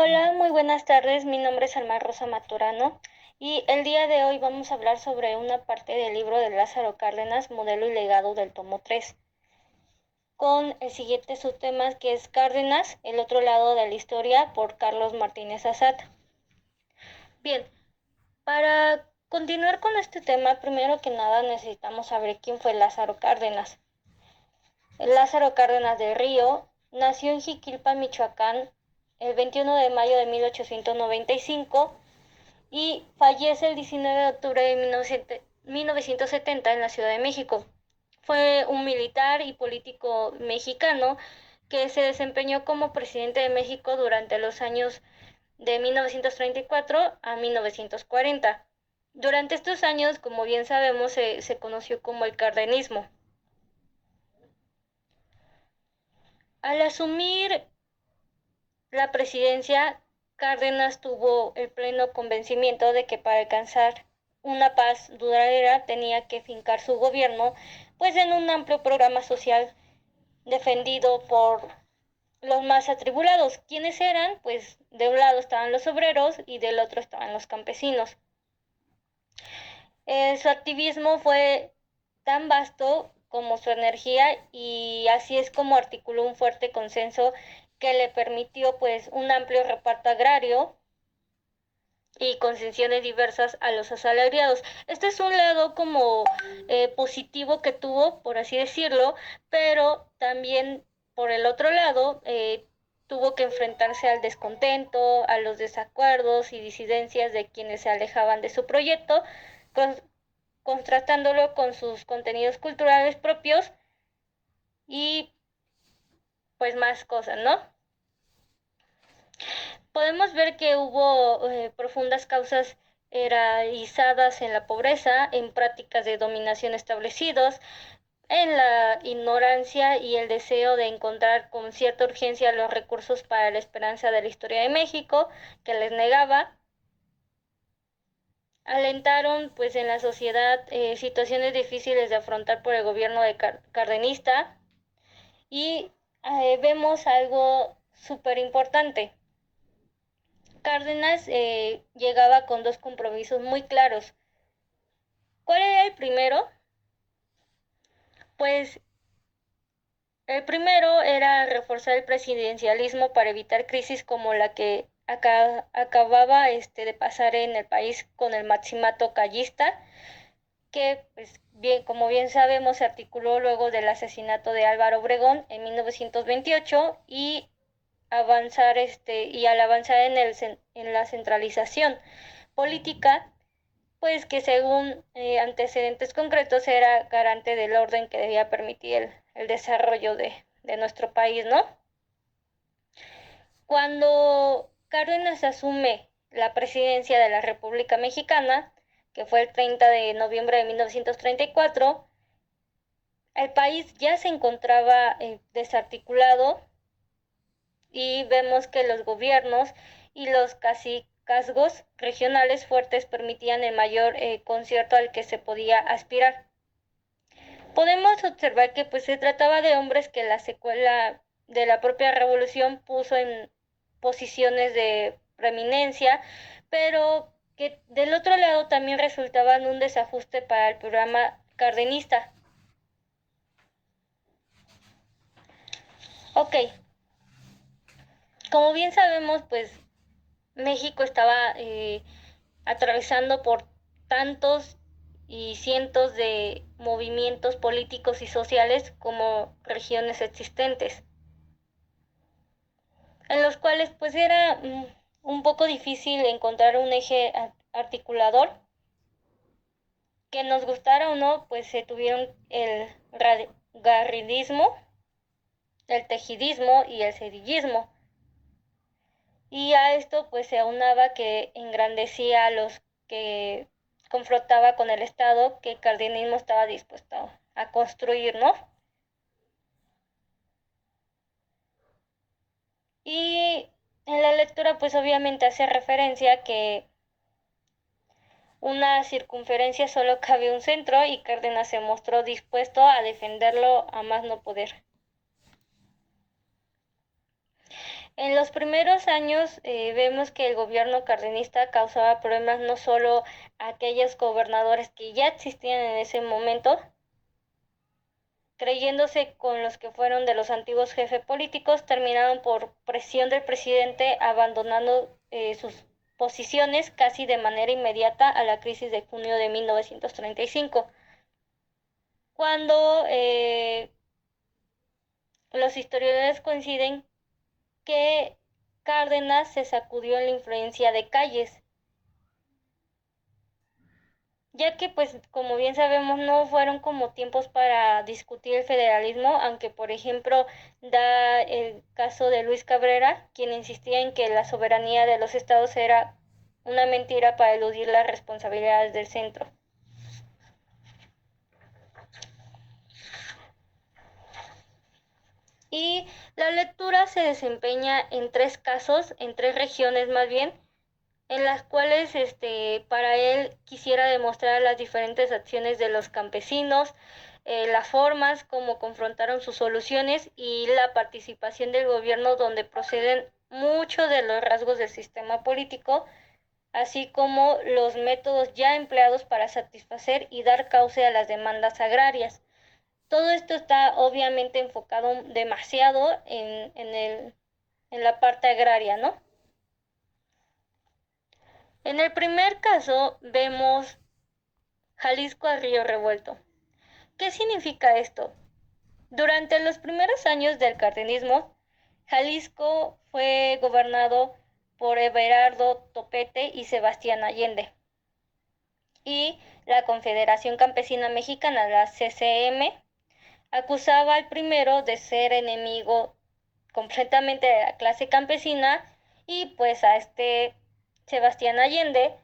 Hola, muy buenas tardes. Mi nombre es Alma Rosa Maturano y el día de hoy vamos a hablar sobre una parte del libro de Lázaro Cárdenas, Modelo y Legado del tomo 3, con el siguiente subtema que es Cárdenas, el otro lado de la historia, por Carlos Martínez Azad. Bien, para continuar con este tema, primero que nada necesitamos saber quién fue Lázaro Cárdenas. Lázaro Cárdenas del Río nació en Jiquilpan, Michoacán, el 21 de mayo de 1895 y fallece el 19 de octubre de 1970 en la Ciudad de México. Fue un militar y político mexicano que se desempeñó como presidente de México durante los años de 1934 a 1940. Durante estos años, como bien sabemos, se conoció como el cardenismo. Al asumir la presidencia, Cárdenas tuvo el pleno convencimiento de que para alcanzar una paz duradera tenía que fincar su gobierno pues en un amplio programa social defendido por los más atribulados. ¿Quiénes eran? Pues de un lado estaban los obreros y del otro estaban los campesinos. Su activismo fue tan vasto como su energía y así es como articuló un fuerte consenso que le permitió pues un amplio reparto agrario y concesiones diversas a los asalariados. Este es un lado como positivo que tuvo, por así decirlo, pero también por el otro lado tuvo que enfrentarse al descontento, a los desacuerdos y disidencias de quienes se alejaban de su proyecto, con, contrastándolo con sus contenidos culturales propios y pues más cosas, ¿no? Podemos ver que hubo profundas causas erradicadas en la pobreza, en prácticas de dominación establecidos, en la ignorancia y el deseo de encontrar con cierta urgencia los recursos para la esperanza de la historia de México, que les negaba. Alentaron pues en la sociedad situaciones difíciles de afrontar por el gobierno de cardenista y vemos algo súper importante. Cárdenas llegaba con dos compromisos muy claros. ¿Cuál era el primero? Pues el primero era reforzar el presidencialismo para evitar crisis como la que acababa de pasar en el país con el maximato callista, que pues, bien, como bien sabemos se articuló luego del asesinato de Álvaro Obregón en 1928 y al avanzar en la centralización política, pues que según antecedentes concretos era garante del orden que debía permitir el desarrollo de nuestro país, ¿no? Cuando Cárdenas asume la presidencia de la República Mexicana, que fue el 30 de noviembre de 1934, el país ya se encontraba desarticulado y vemos que los gobiernos y los cacicazgos regionales fuertes permitían el mayor concierto al que se podía aspirar. Podemos observar que pues se trataba de hombres que la secuela de la propia revolución puso en posiciones de preeminencia, pero que del otro lado también resultaban un desajuste para el programa cardenista. Ok, como bien sabemos, pues México estaba atravesando por tantos y cientos de movimientos políticos y sociales como regiones existentes, en los cuales pues era un poco difícil encontrar un eje articulador que nos gustara o no, pues se tuvieron el garridismo, el tejidismo y el cedillismo. Y a esto pues se aunaba que engrandecía a los que confrontaba con el Estado que el cardenismo estaba dispuesto a construir, ¿no? Y en la lectura pues obviamente hace referencia a que una circunferencia solo cabe un centro y Cárdenas se mostró dispuesto a defenderlo a más no poder. En los primeros años vemos que el gobierno cardenista causaba problemas no solo a aquellos gobernadores que ya existían en ese momento, creyéndose con los que fueron de los antiguos jefes políticos, terminaron por presión del presidente abandonando sus posiciones casi de manera inmediata a la crisis de junio de 1935, cuando los historiadores coinciden que Cárdenas se sacudió la influencia de Calles, ya que pues como bien sabemos no fueron como tiempos para discutir el federalismo, aunque por ejemplo da el caso de Luis Cabrera, quien insistía en que la soberanía de los estados era una mentira para eludir las responsabilidades del centro. Y la lectura se desempeña en tres casos, en tres regiones más bien, en las cuales para él quisiera demostrar las diferentes acciones de los campesinos, las formas como confrontaron sus soluciones y la participación del gobierno donde proceden muchos de los rasgos del sistema político, así como los métodos ya empleados para satisfacer y dar cauce a las demandas agrarias. Todo esto está obviamente enfocado demasiado en la parte agraria, ¿no? En el primer caso vemos Jalisco a río revuelto. ¿Qué significa esto? Durante los primeros años del cardenismo, Jalisco fue gobernado por Everardo Topete y Sebastián Allende. Y la Confederación Campesina Mexicana, la CCM, acusaba al primero de ser enemigo completamente de la clase campesina y pues a Sebastián Allende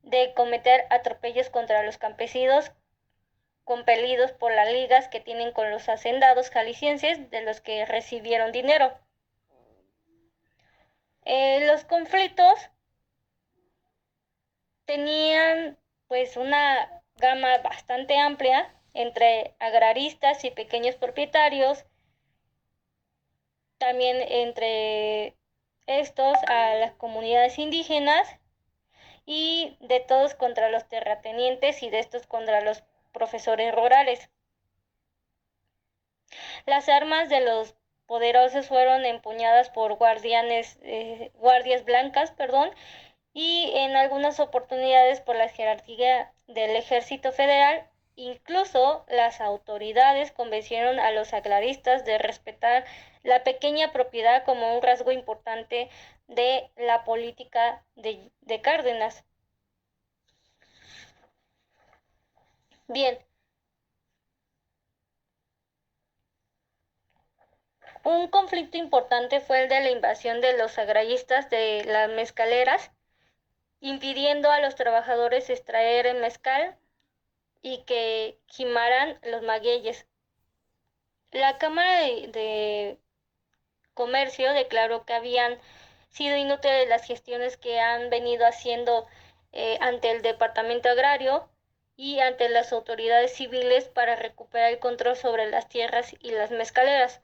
de cometer atropellos contra los campesinos compelidos por las ligas que tienen con los hacendados jaliscienses de los que recibieron dinero. Los conflictos tenían pues una gama bastante amplia entre agraristas y pequeños propietarios, también entre estos a las comunidades indígenas y de todos contra los terratenientes y de estos contra los profesores rurales. Las armas de los poderosos fueron empuñadas por guardias blancas, perdón, y en algunas oportunidades por la jerarquía del Ejército Federal. Incluso las autoridades convencieron a los agraristas de respetar la pequeña propiedad como un rasgo importante de la política de Cárdenas. Bien, un conflicto importante fue el de la invasión de los agraristas de las mezcaleras, impidiendo a los trabajadores extraer el mezcal y que gimaran los magueyes. La Cámara de Comercio declaró que habían sido inútiles las gestiones que han venido haciendo ante el Departamento Agrario y ante las autoridades civiles para recuperar el control sobre las tierras y las mezcaleras,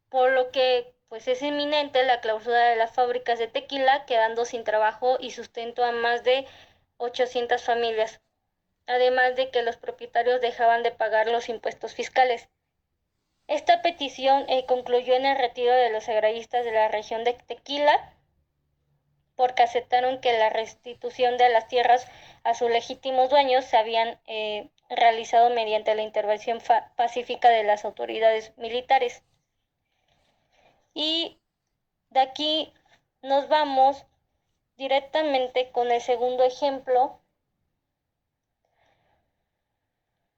por lo que pues es inminente la clausura de las fábricas de tequila, quedando sin trabajo y sustento a más de 800 familias, además de que los propietarios dejaban de pagar los impuestos fiscales. Esta petición concluyó en el retiro de los agraristas de la región de Tequila, porque aceptaron que la restitución de las tierras a sus legítimos dueños se habían realizado mediante la intervención pacífica de las autoridades militares. Y de aquí nos vamos directamente con el segundo ejemplo,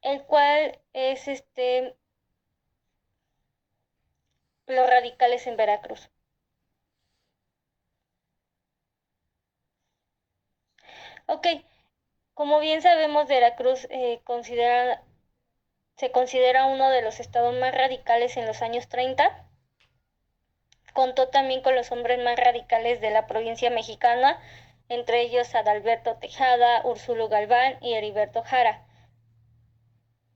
el cual es los radicales en Veracruz. Ok, como bien sabemos, Veracruz se considera uno de los estados más radicales en los años 30. Contó también con los hombres más radicales de la provincia mexicana, entre ellos Adalberto Tejada, Úrsulo Galván y Heriberto Jara.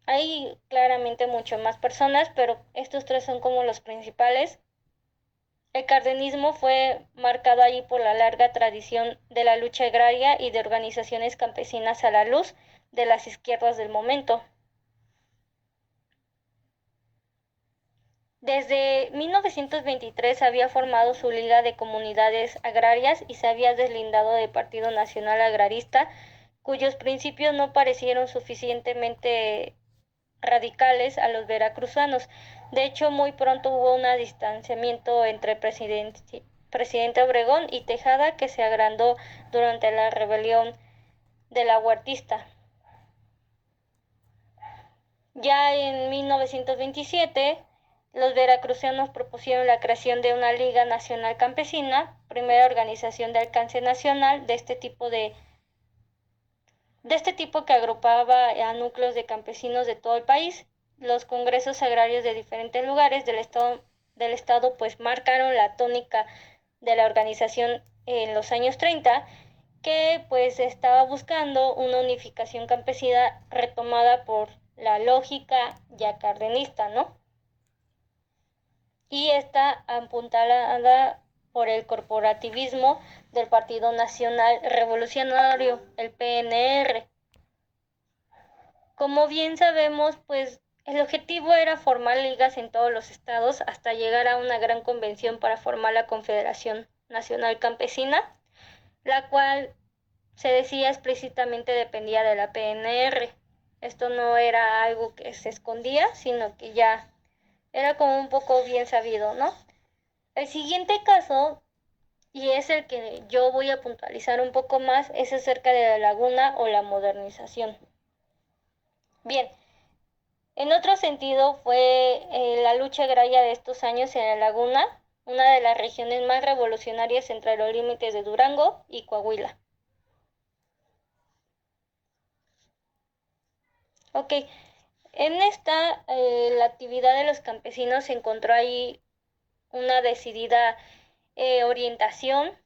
Hay claramente mucho más personas, pero estos tres son como los principales. El cardenismo fue marcado allí por la larga tradición de la lucha agraria y de organizaciones campesinas a la luz de las izquierdas del momento. Desde 1923 había formado su Liga de Comunidades Agrarias y se había deslindado del Partido Nacional Agrarista, cuyos principios no parecieron suficientemente radicales a los veracruzanos. De hecho, muy pronto hubo un distanciamiento entre presidente Obregón y Tejada, que se agrandó durante la rebelión de la Huertista. Ya en 1927, los veracruzanos propusieron la creación de una Liga Nacional Campesina, primera organización de alcance nacional de este tipo que agrupaba a núcleos de campesinos de todo el país. Los congresos agrarios de diferentes lugares del estado pues marcaron la tónica de la organización en los años 30, que pues estaba buscando una unificación campesina retomada por la lógica ya cardenista, ¿no? Y está apuntalada por el corporativismo del Partido Nacional Revolucionario, el PNR. Como bien sabemos, pues el objetivo era formar ligas en todos los estados hasta llegar a una gran convención para formar la Confederación Nacional Campesina, la cual se decía explícitamente dependía de la PNR. Esto no era algo que se escondía, sino que ya era como un poco bien sabido, ¿no? El siguiente caso, y es el que yo voy a puntualizar un poco más, es acerca de la laguna o la modernización. Bien, en otro sentido fue la lucha agraria de estos años en la laguna, una de las regiones más revolucionarias entre los límites de Durango y Coahuila. Ok, en esta la actividad de los campesinos se encontró ahí una decidida orientación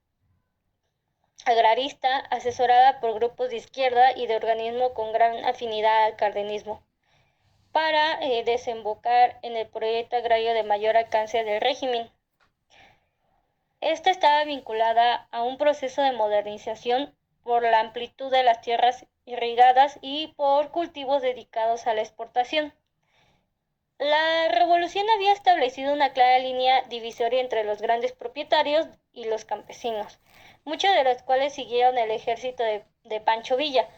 agrarista asesorada por grupos de izquierda y de organismos con gran afinidad al cardenismo, para desembocar en el proyecto agrario de mayor alcance del régimen. Esta estaba vinculada a un proceso de modernización por la amplitud de las tierras irrigadas y por cultivos dedicados a la exportación. La revolución había establecido una clara línea divisoria entre los grandes propietarios y los campesinos, muchos de los cuales siguieron el ejército de Pancho Villa.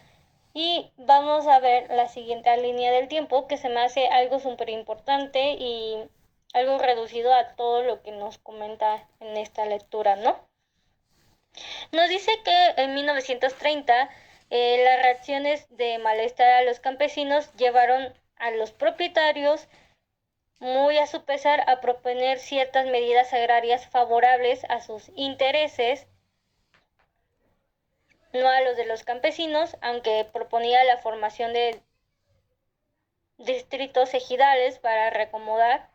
Y vamos a ver la siguiente línea del tiempo, que se me hace algo súper importante y algo reducido a todo lo que nos comenta en esta lectura, ¿no? Nos dice que en 1930 las reacciones de malestar a los campesinos llevaron a los propietarios, muy a su pesar, a proponer ciertas medidas agrarias favorables a sus intereses, no a los de los campesinos, aunque proponía la formación de distritos ejidales para reacomodar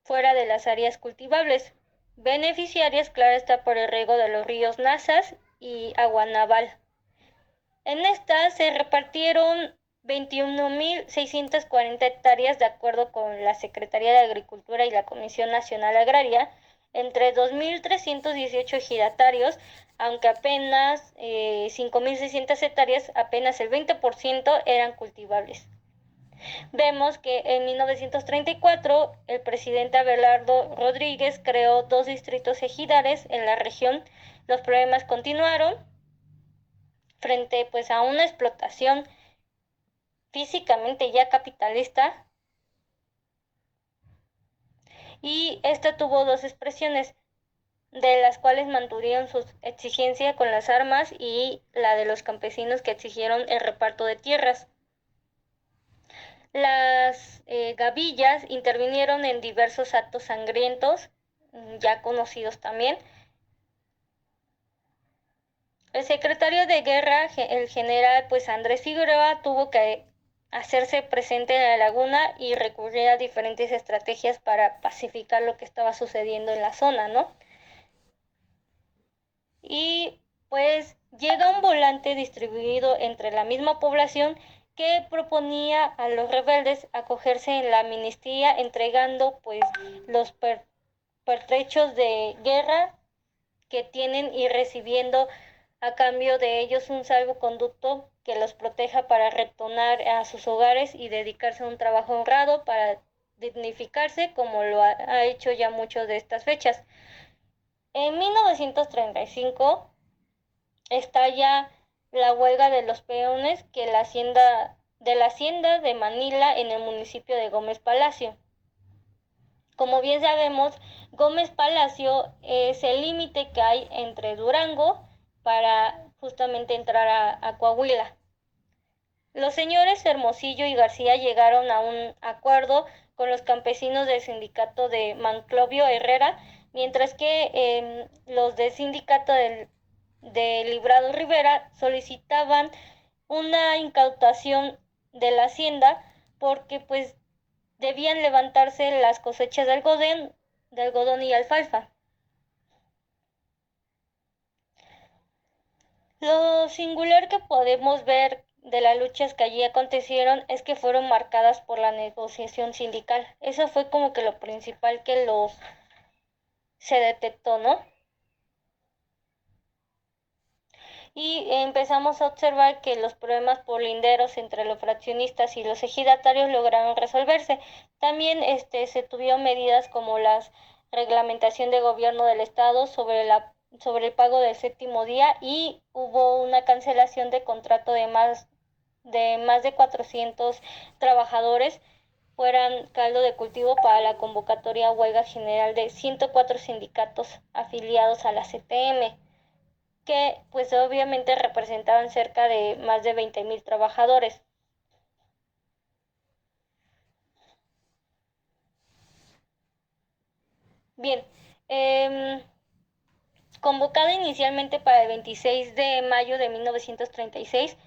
fuera de las áreas cultivables, beneficiarias, claro está, por el riego de los ríos Nazas y Aguanaval. En esta se repartieron 21.640 hectáreas, de acuerdo con la Secretaría de Agricultura y la Comisión Nacional Agraria, entre 2.318 ejidatarios, aunque apenas 5.600 hectáreas, apenas el 20% eran cultivables. Vemos que en 1934 el presidente Abelardo Rodríguez creó 2 distritos ejidales en la región. Los problemas continuaron frente pues a una explotación físicamente ya capitalista, y esta tuvo 2 expresiones, de las cuales mantuvieron su exigencia con las armas y la de los campesinos que exigieron el reparto de tierras. Las gavillas intervinieron en diversos actos sangrientos, ya conocidos también. El secretario de guerra, el general pues Andrés Figueroa, tuvo que hacerse presente en la laguna y recurrir a diferentes estrategias para pacificar lo que estaba sucediendo en la zona, ¿no? Y pues llega un volante distribuido entre la misma población que proponía a los rebeldes acogerse en la amnistía, entregando pues los pertrechos de guerra que tienen y recibiendo a cambio de ellos un salvoconducto que los proteja para retornar a sus hogares y dedicarse a un trabajo honrado para dignificarse, como lo ha hecho ya muchos de estas fechas. En 1935 estalla la huelga de los peones que la hacienda de Manila en el municipio de Gómez Palacio. Como bien sabemos, Gómez Palacio es el límite que hay entre Durango para justamente entrar a Coahuila. Los señores Hermosillo y García llegaron a un acuerdo con los campesinos del sindicato de Manclovio Herrera, mientras que los del sindicato de Librado Rivera solicitaban una incautación de la hacienda porque pues debían levantarse las cosechas de algodón y alfalfa. Lo singular que podemos ver de las luchas que allí acontecieron es que fueron marcadas por la negociación sindical. Eso fue como que lo principal que los se detectó, ¿no? Y empezamos a observar que los problemas polinderos entre los fraccionistas y los ejidatarios lograron resolverse. También se tuvieron medidas como la reglamentación de gobierno del estado sobre el pago del séptimo día y hubo una cancelación de contrato de más de 400 trabajadores fueran caldo de cultivo para la convocatoria a huelga general de 104 sindicatos afiliados a la CTM, que pues obviamente representaban cerca de más de 20,000 trabajadores. Bien, eh, convocada inicialmente para el 26 de mayo de 1936,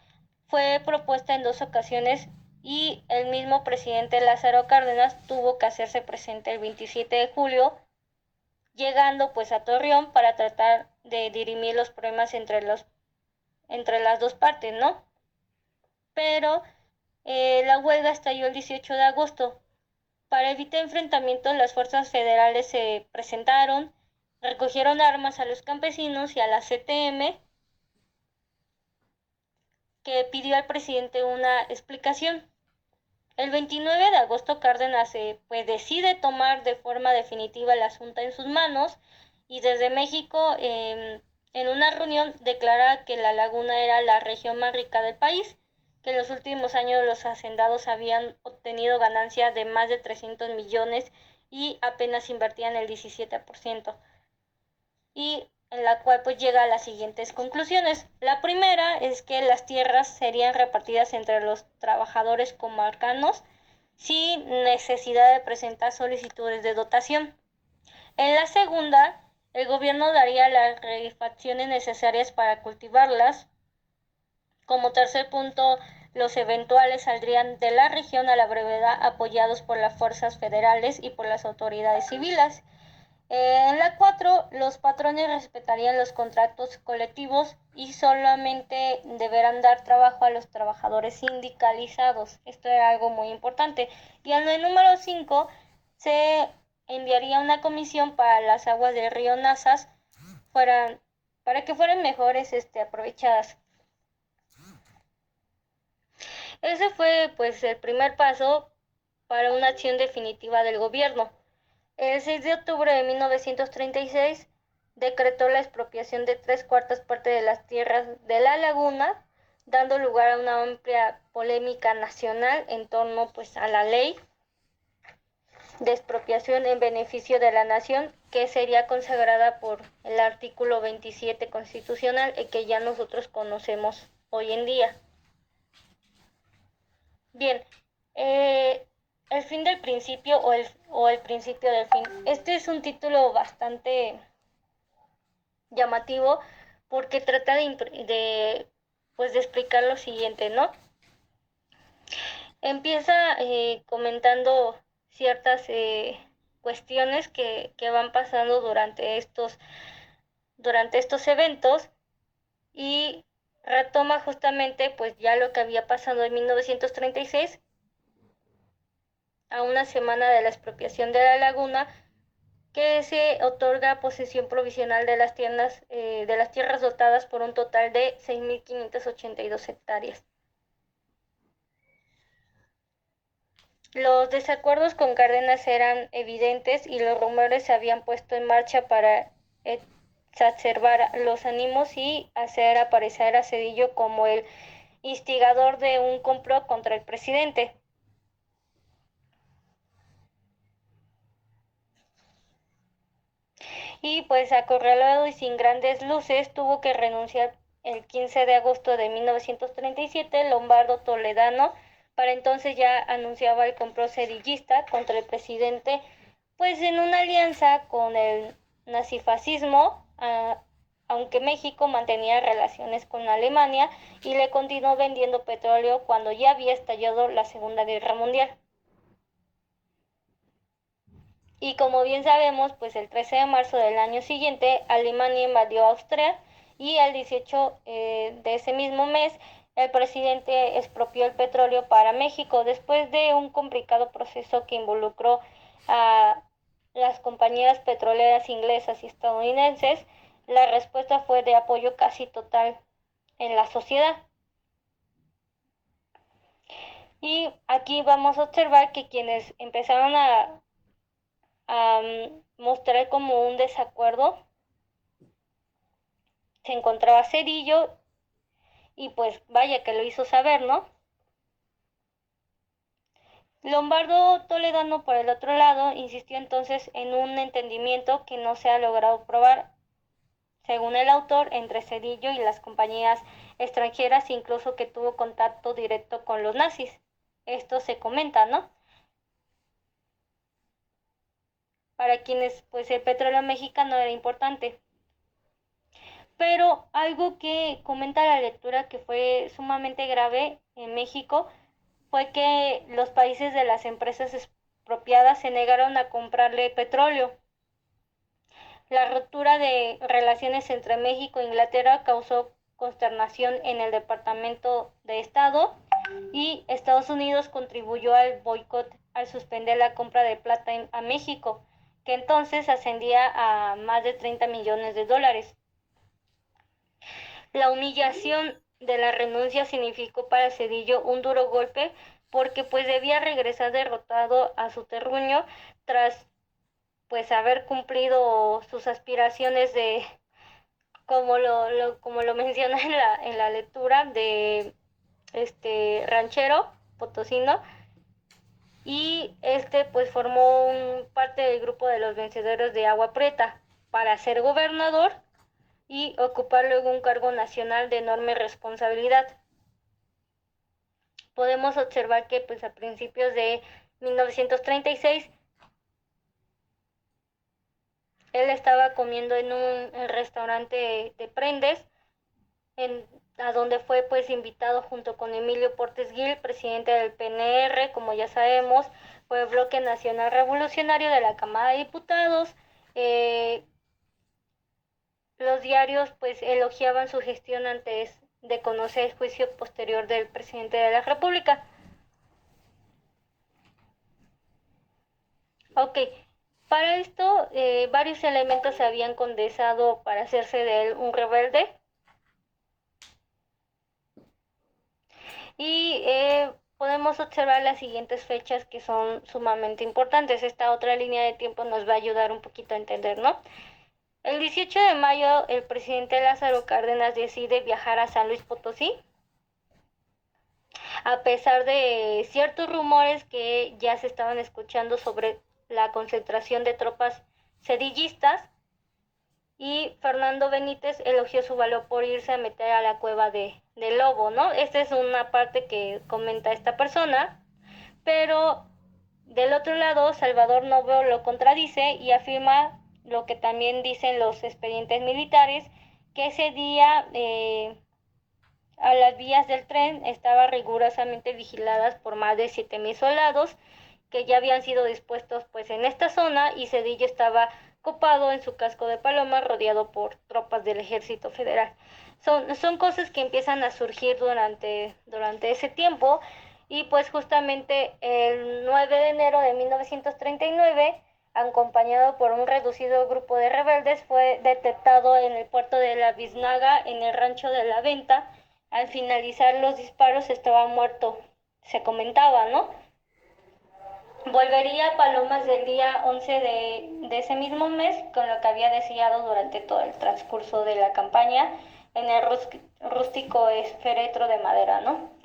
fue propuesta en dos ocasiones y el mismo presidente Lázaro Cárdenas tuvo que hacerse presente el 27 de julio, llegando pues a Torreón para tratar de dirimir los problemas entre las dos partes, ¿no? Pero la huelga estalló el 18 de agosto. Para evitar enfrentamientos, las fuerzas federales se presentaron, recogieron armas a los campesinos y a la CTM, que pidió al presidente una explicación. El 29 de agosto Cárdenas pues decide tomar de forma definitiva el asunto en sus manos y desde México en una reunión declara que la laguna era la región más rica del país, que en los últimos años los hacendados habían obtenido ganancias de más de 300 millones y apenas invertían el 17%. Y en la cual pues llega a las siguientes conclusiones. La primera es que las tierras serían repartidas entre los trabajadores comarcanos sin necesidad de presentar solicitudes de dotación. En la segunda, el gobierno daría las refacciones necesarias para cultivarlas. Como tercer punto, los eventuales saldrían de la región a la brevedad apoyados por las fuerzas federales y por las autoridades civiles. En la 4, los patrones respetarían los contratos colectivos y solamente deberán dar trabajo a los trabajadores sindicalizados. Esto era algo muy importante. Y en el número 5 se enviaría una comisión para las aguas del río Nazas para que fueran mejores aprovechadas. Ese fue pues el primer paso para una acción definitiva del gobierno. El 6 de octubre de 1936 decretó la expropiación de 3/4 de las tierras de la laguna, dando lugar a una amplia polémica nacional en torno pues a la ley de expropiación en beneficio de la nación, que sería consagrada por el artículo 27 constitucional, el que ya nosotros conocemos hoy en día. Bien, el fin del principio o el principio del fin. Este es un título bastante llamativo porque trata pues de explicar lo siguiente, ¿no? Empieza comentando ciertas cuestiones que van pasando durante estos eventos y retoma justamente pues ya lo que había pasado en 1936, a una semana de la expropiación de la laguna, que se otorga posesión provisional de las tierras dotadas por un total de 6.582 hectáreas. Los desacuerdos con Cárdenas eran evidentes y los rumores se habían puesto en marcha para exacerbar los ánimos y hacer aparecer a Zedillo como el instigador de un complot contra el presidente. Y pues acorralado y sin grandes luces tuvo que renunciar el 15 de agosto de 1937 Lombardo Toledano. Para entonces ya anunciaba el complot sedillista contra el presidente, pues en una alianza con el nazifascismo, aunque México mantenía relaciones con Alemania y le continuó vendiendo petróleo cuando ya había estallado la Segunda Guerra Mundial. Y como bien sabemos, pues el 13 de marzo del año siguiente, Alemania invadió Austria y el 18 de ese mismo mes, el presidente expropió el petróleo para México después de un complicado proceso que involucró a las compañías petroleras inglesas y estadounidenses. La respuesta fue de apoyo casi total en la sociedad. Y aquí vamos a observar que quienes empezaron a mostrar como un desacuerdo se encontraba Zedillo y pues vaya que lo hizo saber, ¿no? Lombardo Toledano, por el otro lado, insistió entonces en un entendimiento que no se ha logrado probar, según el autor, entre Zedillo y las compañías extranjeras, incluso que tuvo contacto directo con los nazis. Esto se comenta, ¿no? Para quienes pues el petróleo mexicano era importante. Pero algo que comenta la lectura que fue sumamente grave en México fue que los países de las empresas expropiadas se negaron a comprarle petróleo. La ruptura de relaciones entre México e Inglaterra causó consternación en el Departamento de Estado y Estados Unidos contribuyó al boicot al suspender la compra de plata a México, que entonces ascendía a más de 30 millones de dólares. La humillación de la renuncia significó para Zedillo un duro golpe porque pues debía regresar derrotado a su terruño tras pues haber cumplido sus aspiraciones de, como lo menciona en la lectura, de ranchero potosino, y pues formó parte del grupo de los vencedores de Agua Prieta para ser gobernador y ocupar luego un cargo nacional de enorme responsabilidad. Podemos observar que pues a principios de 1936 él estaba comiendo en un restaurante de Prendes, a donde fue pues invitado junto con Emilio Portes Gil, presidente del PNR, como ya sabemos, fue el Bloque Nacional Revolucionario de la Cámara de Diputados. Los diarios pues elogiaban su gestión antes de conocer el juicio posterior del presidente de la República. Ok, para esto varios elementos se habían condensado para hacerse de él un rebelde. Y podemos observar las siguientes fechas que son sumamente importantes. Esta otra línea de tiempo nos va a ayudar un poquito a entender, ¿no? El 18 de mayo, el presidente Lázaro Cárdenas decide viajar a San Luis Potosí, a pesar de ciertos rumores que ya se estaban escuchando sobre la concentración de tropas sedillistas, y Fernando Benítez elogió su valor por irse a meter a la cueva de Lobo, ¿no? Esta es una parte que comenta esta persona, pero del otro lado Salvador Novo lo contradice y afirma lo que también dicen los expedientes militares, que ese día a las vías del tren estaban rigurosamente vigiladas por más de 7,000 soldados que ya habían sido dispuestos pues en esta zona, y Zedillo estaba copado en su casco de paloma rodeado por tropas del Ejército Federal. Son cosas que empiezan a surgir durante ese tiempo y pues justamente el 9 de enero de 1939, acompañado por un reducido grupo de rebeldes, fue detectado en el puerto de la Biznaga, en el rancho de la Venta. Al finalizar los disparos estaba muerto, se comentaba, ¿no? Volvería a Palomas del día 11 de ese mismo mes, con lo que había deseado durante todo el transcurso de la campaña, en el rústico féretro de madera, ¿no?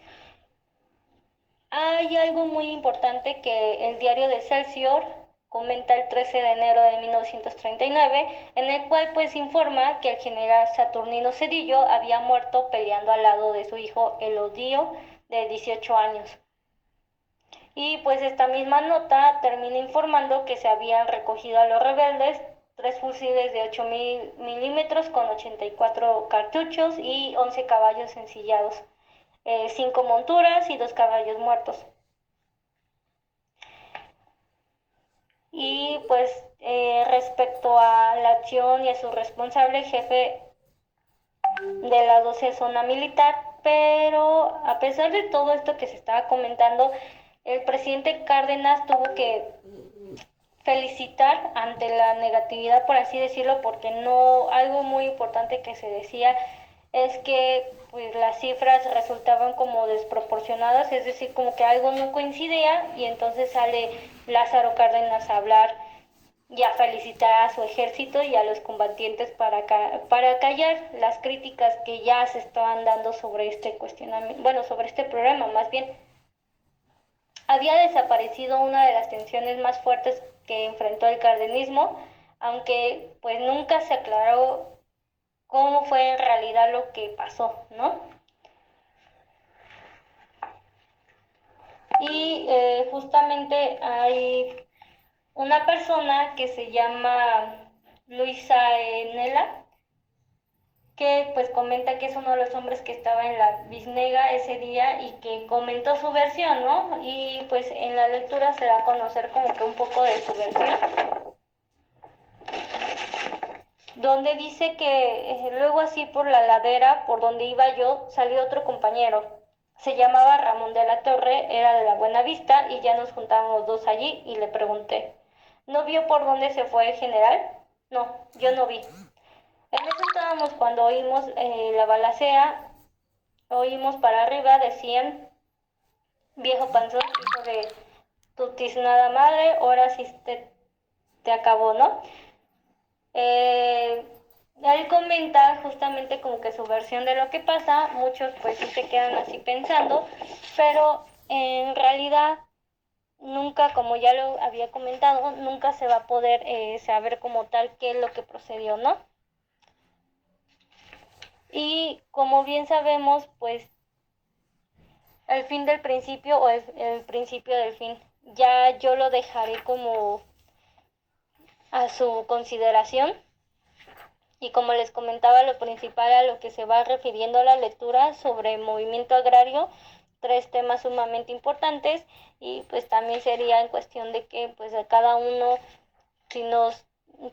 Hay algo muy importante que el diario de Excelsior comenta el 13 de enero de 1939, en el cual pues informa que el general Saturnino Cedillo había muerto peleando al lado de su hijo Elodío, de 18 años. Y pues esta misma nota termina informando que se habían recogido a los rebeldes 3 fusiles de 8 milímetros con 84 cartuchos y 11 caballos ensillados, 5 monturas y 2 caballos muertos. Y pues respecto a la acción y a su responsable jefe de la 12 zona militar, pero a pesar de todo esto que se estaba comentando, el presidente Cárdenas tuvo que felicitar ante la negatividad, por así decirlo, porque no, algo muy importante que se decía es que pues las cifras resultaban como desproporcionadas, es decir, como que algo no coincidía y entonces sale Lázaro Cárdenas a hablar y a felicitar a su ejército y a los combatientes para callar las críticas que ya se estaban dando sobre este cuestionamiento, bueno, sobre este problema más bien. Había desaparecido una de las tensiones más fuertes que enfrentó el cardenismo, aunque pues nunca se aclaró cómo fue en realidad lo que pasó, ¿no? Y justamente hay una persona que se llama Luisa Nela, que pues comenta que es uno de los hombres que estaba en la Biznega ese día y que comentó su versión, ¿no? Y pues en la lectura se da a conocer como que un poco de su versión, donde dice que luego así por la ladera por donde iba yo salió otro compañero. Se llamaba Ramón de la Torre, era de la Buena Vista y ya nos juntábamos dos allí y le pregunté, ¿no vio por dónde se fue el general? No, yo no vi. En eso estábamos cuando oímos la balacera, oímos para arriba, decían, viejo panzón, hijo de tu tiznada madre, ahora sí te acabó, ¿no? Eh, Él comenta justamente como que su versión de lo que pasa, muchos pues sí se quedan así pensando, pero en realidad nunca, como ya lo había comentado, nunca se va a poder saber como tal qué es lo que procedió, ¿no? Y como bien sabemos, pues el fin del principio o el principio del fin, ya yo lo dejaré como a su consideración. Y como les comentaba, lo principal a lo que se va refiriendo a la lectura sobre movimiento agrario, 3 temas sumamente importantes y pues también sería en cuestión de que pues a cada uno, si nos,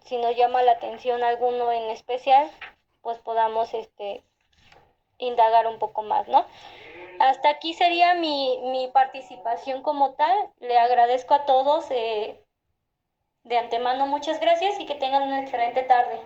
si nos llama la atención alguno en especial, pues podamos indagar un poco más, ¿no? Hasta aquí sería mi participación como tal. Le agradezco a todos de antemano, muchas gracias y que tengan una excelente tarde.